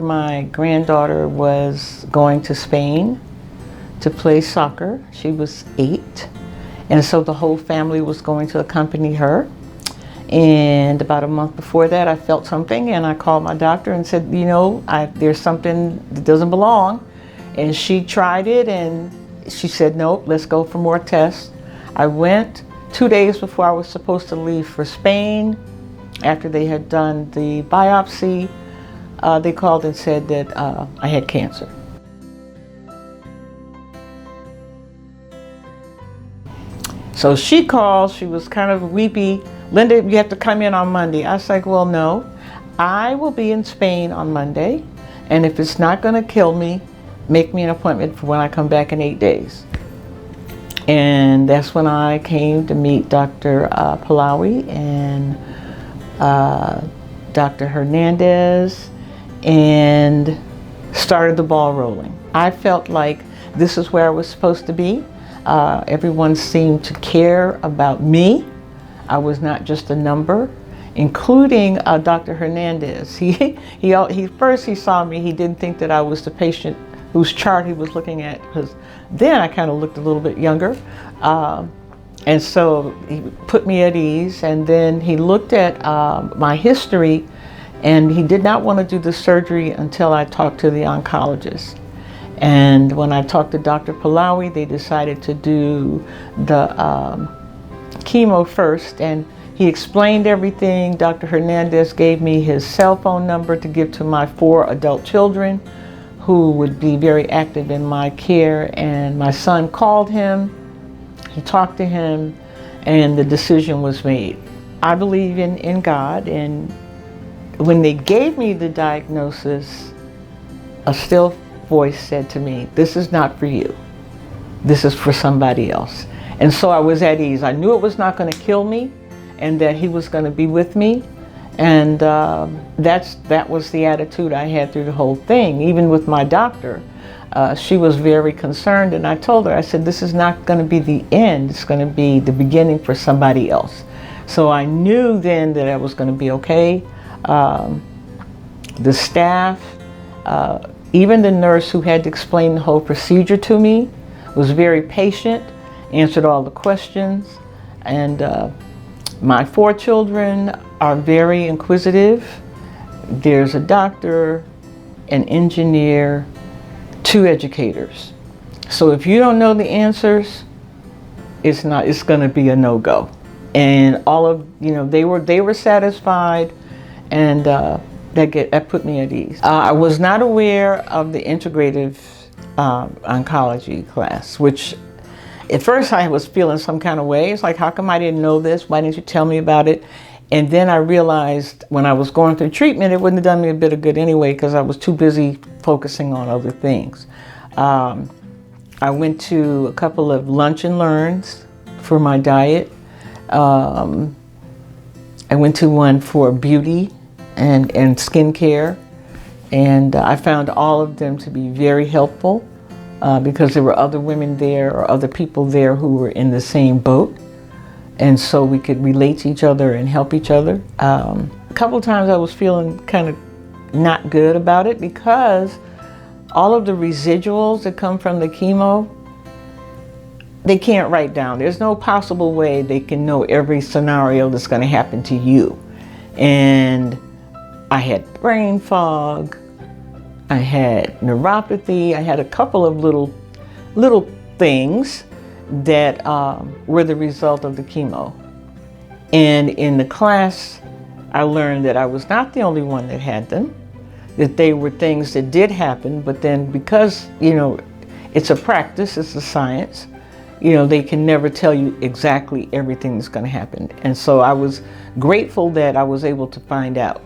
My granddaughter was going to Spain to play soccer. She was 8, and so the whole family was going to accompany her. And about a month before that, I felt something, and I called my doctor and said, there's something that doesn't belong. And she tried it, and she said, nope, let's go for more tests. I went 2 days before I was supposed to leave for Spain. After they had done the biopsy, they called and said that I had cancer. So she called, she was kind of weepy. Linda, you have to come in on Monday. I was like, well, no, I will be in Spain on Monday, and if it's not gonna kill me, make me an appointment for when I come back in 8 days. And that's when I came to meet Dr. Polowy and Dr. Hernandez, and started the ball rolling. I felt like this is where I was supposed to be. Everyone seemed to care about me. I was not just a number, including Dr. Hernandez. He first he saw me, he didn't think that I was the patient whose chart he was looking at, because then I kind of looked a little bit younger. And so he put me at ease, and then he looked at my history, and he did not want to do the surgery until I talked to the oncologist. And when I talked to Dr. Polowy, they decided to do the chemo first, and he explained everything. Dr. Hernandez gave me his cell phone number to give to my 4 adult children who would be very active in my care, and my son called him, he talked to him, and the decision was made. I believe in God, and when they gave me the diagnosis, a still voice said to me, this is not for you. This is for somebody else. And so I was at ease. I knew it was not going to kill me, and that he was going to be with me. And that was the attitude I had through the whole thing. Even with my doctor, she was very concerned, and I told her, I said, this is not going to be the end. It's going to be the beginning for somebody else. So I knew then that I was going to be okay. The staff, even the nurse who had to explain the whole procedure to me, was very patient, answered all the questions, and my 4 children are very inquisitive. There's a doctor, an engineer, 2 educators. So if you don't know the answers, it's going to be a no-go. And all of, they were satisfied, and that put me at ease. I was not aware of the integrative oncology class, which at first I was feeling some kind of way. It's like, how come I didn't know this? Why didn't you tell me about it? And then I realized when I was going through treatment, it wouldn't have done me a bit of good anyway, because I was too busy focusing on other things. I went to a couple of lunch and learns for my diet. I went to one for beauty and skincare, and I found all of them to be very helpful because there were other women there or other people there who were in the same boat, and so we could relate to each other and help each other. A couple of times I was feeling kind of not good about it, because all of the residuals that come from the chemo, they can't write down. There's no possible way they can know every scenario that's going to happen to you. And I had brain fog, I had neuropathy, I had a couple of little things that were the result of the chemo. And in the class, I learned that I was not the only one that had them, that they were things that did happen, but then because, it's a practice, it's a science, they can never tell you exactly everything that's going to happen. And so I was grateful that I was able to find out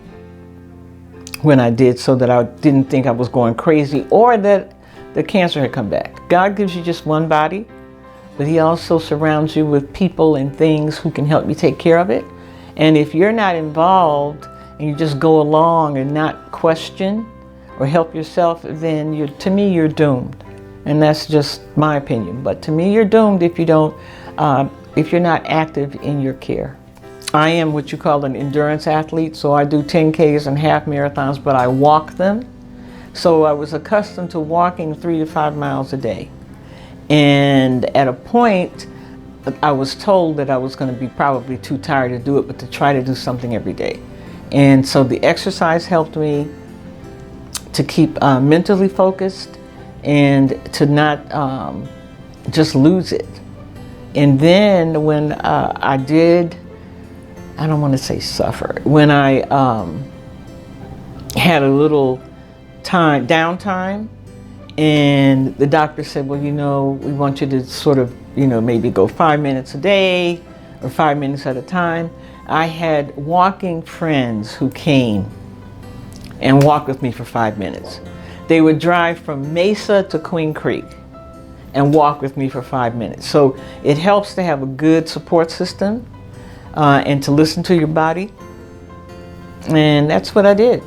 when I did, so that I didn't think I was going crazy or that the cancer had come back. God gives you just one body, but he also surrounds you with people and things who can help you take care of it. And if you're not involved and you just go along and not question or help yourself, then to me, you're doomed. And that's just my opinion. But to me, you're doomed if if you're not active in your care. I am what you call an endurance athlete, so I do 10Ks and half marathons, but I walk them So I was accustomed to walking 3 to 5 miles a day. And at a point, I was told that I was going to be probably too tired to do it, but to try to do something every day. And so the exercise helped me to keep mentally focused and to not just lose it. And then when I did, I don't want to say suffer, when I had a little downtime, and the doctor said, well, you know, we want you to sort of, you know, maybe go 5 minutes a day or 5 minutes at a time. I had walking friends who came and walked with me for 5 minutes. They would drive from Mesa to Queen Creek and walk with me for 5 minutes. So it helps to have a good support system and to listen to your body. And that's what I did.